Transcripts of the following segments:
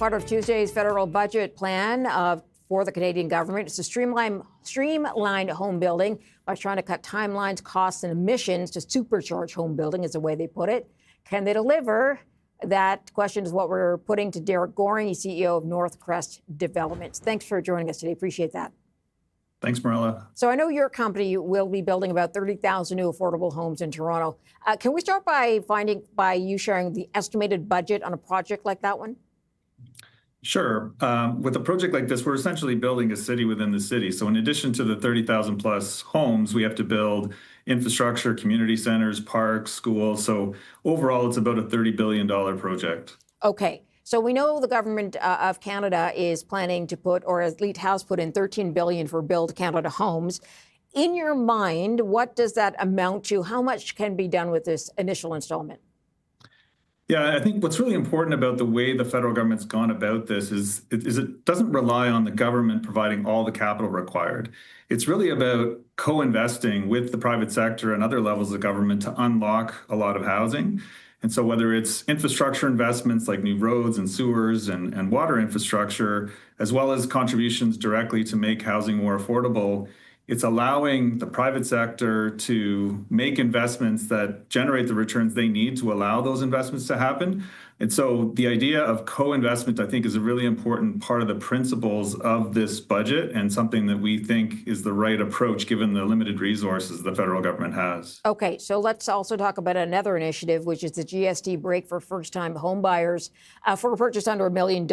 part of Tuesday's federal budget plan for the Canadian government. It's to streamline home building by trying to cut timelines, costs, and emissions to supercharge home building, is the way they put it. Can they deliver? That question is what we're putting to Derek Goring. He's CEO of Northcrest Developments. Thanks for joining us today. Appreciate that. Thanks, Marilla. So I know your company will be building about 30,000 new affordable homes in Toronto. Can we start by you sharing the estimated budget on a project like that one? Sure. With a project like this, we're essentially building a city within the city. So in addition to the 30,000 plus homes, we have to build infrastructure, community centers, parks, schools. So overall, it's about a $30 billion project. Okay. So we know the government of Canada is planning to put, or at least has put in, $13 billion for Build Canada Homes. In your mind, what does that amount to? How much can be done with this initial installment? Yeah, I think what's really important about the way the federal government's gone about this is it doesn't rely on the government providing all the capital required. It's really about co-investing with the private sector and other levels of government to unlock a lot of housing. And so whether it's infrastructure investments like new roads and sewers and water infrastructure, as well as contributions directly to make housing more affordable, it's allowing the private sector to make investments that generate the returns they need to allow those investments to happen. And so the idea of co-investment, I think, is a really important part of the principles of this budget and something that we think is the right approach given the limited resources the federal government has. Okay, so let's also talk about another initiative, which is the GST break for first-time home buyers for a purchase under $1 million.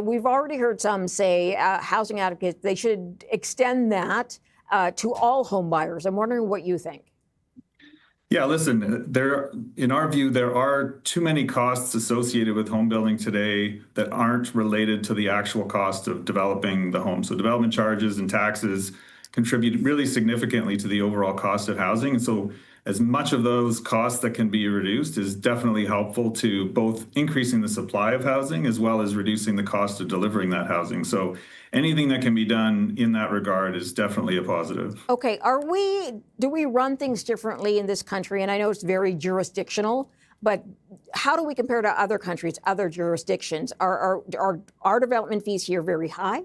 We've already heard some say, housing advocates, they should extend that to all home buyers. I'm wondering what you think. Yeah, listen, in our view, there are too many costs associated with home building today that aren't related to the actual cost of developing the home. So development charges and taxes contribute really significantly to the overall cost of housing. And so as much of those costs that can be reduced is definitely helpful to both increasing the supply of housing as well as reducing the cost of delivering that housing. So anything that can be done in that regard is definitely a positive. Okay, do we run things differently in this country? And I know it's very jurisdictional, but how do we compare to other countries, other jurisdictions? Are development fees here very high?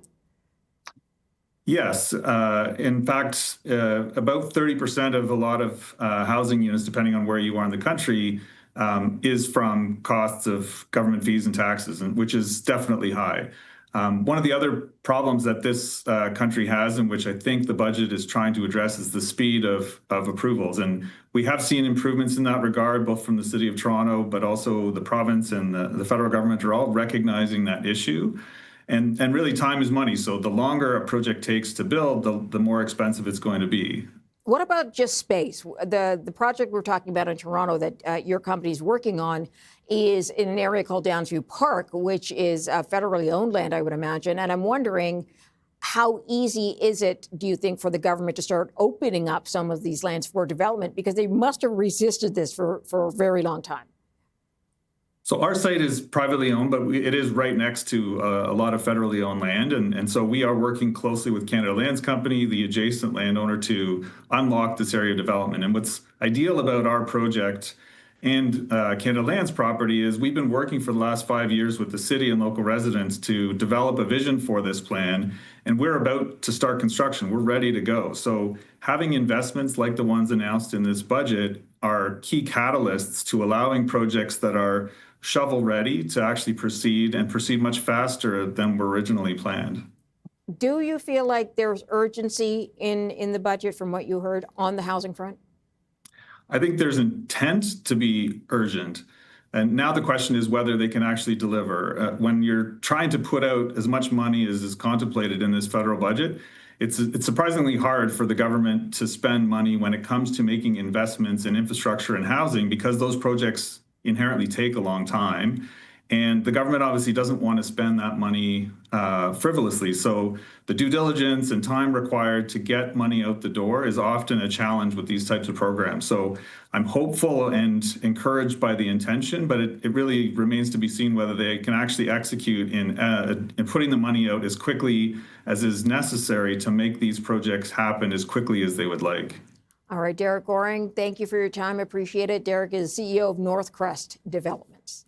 Yes. In fact, about 30% of a lot of housing units, depending on where you are in the country, is from costs of government fees and taxes, which is definitely high. One of the other problems that this country has, and which I think the budget is trying to address, is the speed of approvals. And we have seen improvements in that regard, both from the City of Toronto, but also the province and the federal government are all recognizing that issue. And really, time is money. So the longer a project takes to build, the more expensive it's going to be. What about just space? The project we're talking about in Toronto that your company is working on is in an area called Downsview Park, which is federally owned land, I would imagine. And I'm wondering, how easy is it, do you think, for the government to start opening up some of these lands for development? Because they must have resisted this for a very long time. So our site is privately owned, but it is right next to a lot of federally owned land. And so we are working closely with Canada Lands Company, the adjacent landowner, to unlock this area of development. And what's ideal about our project and Canada Lands property is we've been working for the last 5 years with the city and local residents to develop a vision for this plan. And we're about to start construction. We're ready to go. So having investments like the ones announced in this budget are key catalysts to allowing projects that are shovel ready to actually proceed much faster than were originally planned. Do you feel like there's urgency in the budget from what you heard on the housing front? I think there's intent to be urgent. And now the question is whether they can actually deliver. When you're trying to put out as much money as is contemplated in this federal budget, it's surprisingly hard for the government to spend money when it comes to making investments in infrastructure and housing, because those projects inherently take a long time. And the government obviously doesn't want to spend that money frivolously. So the due diligence and time required to get money out the door is often a challenge with these types of programs. So I'm hopeful and encouraged by the intention, but it really remains to be seen whether they can actually execute in putting the money out as quickly as is necessary to make these projects happen as quickly as they would like. All right, Derek Goring, thank you for your time. Appreciate it. Derek is CEO of Northcrest Developments.